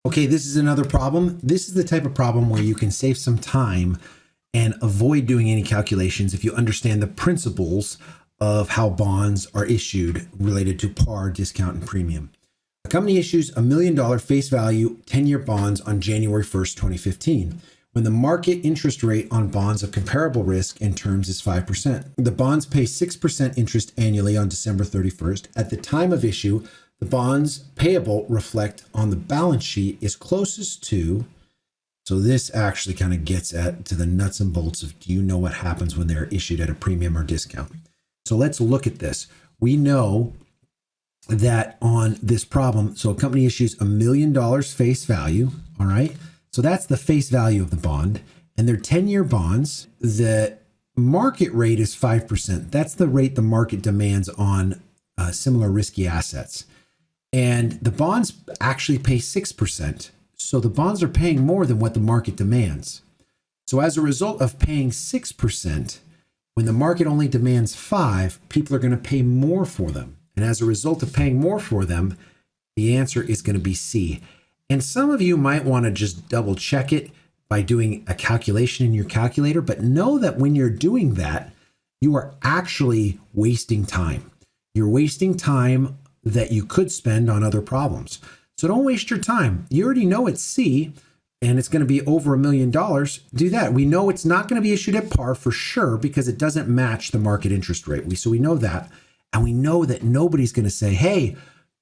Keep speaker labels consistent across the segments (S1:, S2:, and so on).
S1: Okay, this is another problem. This is the type of problem where you can save some time and avoid doing any calculations if you understand the principles of how bonds are issued related to par, discount, and premium. A company issues $1 million face value 10-year bonds on January 1st, 2015, when the market interest rate on bonds of comparable risk and terms is 5%. The bonds pay 6% interest annually on December 31st. At the time of issue, the bonds payable reflect on the balance sheet is closest to, so this actually kind of gets to the nuts and bolts of, do you know what happens when they're issued at a premium or discount? So let's look at this. We know that on this problem, so a company issues $1 million face value, all right? So that's the face value of the bond, and they're 10-year bonds. The market rate is 5%. That's the rate the market demands on similar risky assets. And the bonds actually pay 6%. So the bonds are paying more than what the market demands. So as a result of paying 6%, when the market only demands 5%, people are going to pay more for them. And as a result of paying more for them, the answer is going to be C. And some of you might want to just double check it by doing a calculation in your calculator, but know that when you're doing that, you are actually wasting time. You're wasting time that you could spend on other problems. So don't waste your time. You already know it's C and it's going to be over $1 million. Do that. We know it's not going to be issued at par for sure because it doesn't match the market interest rate. So we know that. And we know that nobody's going to say, hey,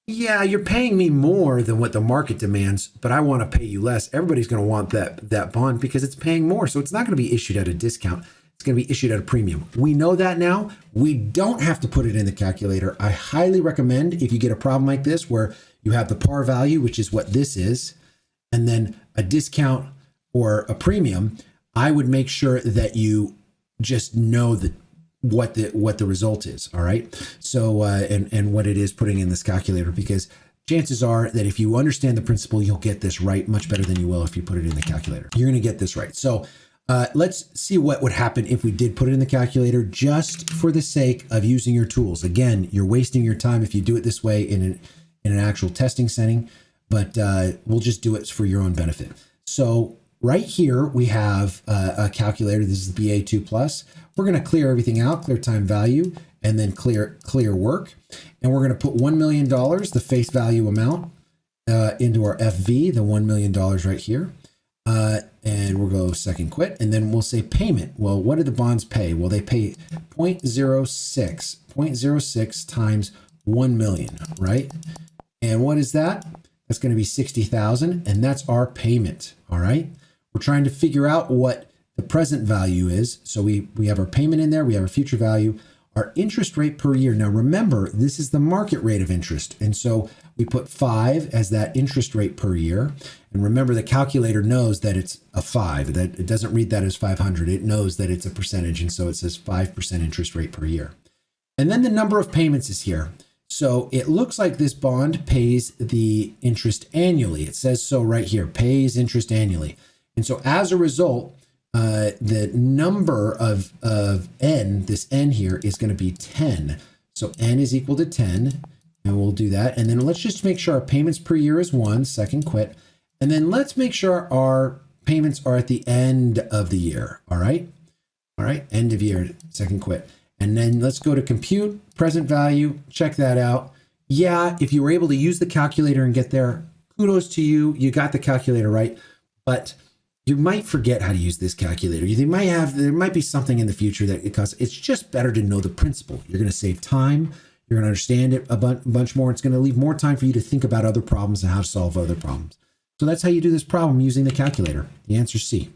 S1: yeah, you're paying me more than what the market demands, but I want to pay you less. Everybody's going to want that bond because it's paying more. So it's not going to be issued at a discount. It's going to be issued at a premium. We know that now. We don't have to put it in the calculator. I highly recommend, if you get a problem like this where you have the par value, which is what this is, and then a discount or a premium, I would make sure that you just know that what the result is. All right. So and what it is putting in this calculator, because chances are that if you understand the principle, you'll get this right much better than you will if you put it in the calculator. You're going to get this right. So let's see what would happen if we did put it in the calculator, just for the sake of using your tools. Again, you're wasting your time if you do it this way in an actual testing setting, but we'll just do it for your own benefit. So right here, we have a calculator. This is the BA2+. We're going to clear everything out, clear time value, and then clear work. And we're going to put $1 million, the face value amount, into our FV, the $1 million right here. And we'll go second quit, and then we'll say payment. Well, what do the bonds pay? Well, they pay 0.06 times 1 million, right? And what is that? That's going to be 60,000, and that's our payment. All right. We're trying to figure out what the present value is. So we have our payment in there. We have our future value, our interest rate per year. Now, remember, this is the market rate of interest. And so we put 5 as that interest rate per year. And remember, the calculator knows that it's a 5, that it doesn't read that as 500. It knows that it's a percentage. And so it says 5% interest rate per year. And then the number of payments is here. So it looks like this bond pays the interest annually. It says so right here, pays interest annually. And so as a result, the number of N, this N here, is going to be 10. So N is equal to 10, and we'll do that. And then let's just make sure our payments per year is 1, second quit. And then let's make sure our payments are at the end of the year. All right. All right. End of year, second quit. And then let's go to compute present value. Check that out. Yeah, if you were able to use the calculator and get there, kudos to you. You got the calculator right. But you might forget how to use this calculator. There might be something in the future that it costs. It's just better to know the principle. You're going to save time. You're going to understand it a bunch more. It's going to leave more time for you to think about other problems and how to solve other problems. So that's how you do this problem using the calculator. The answer is C.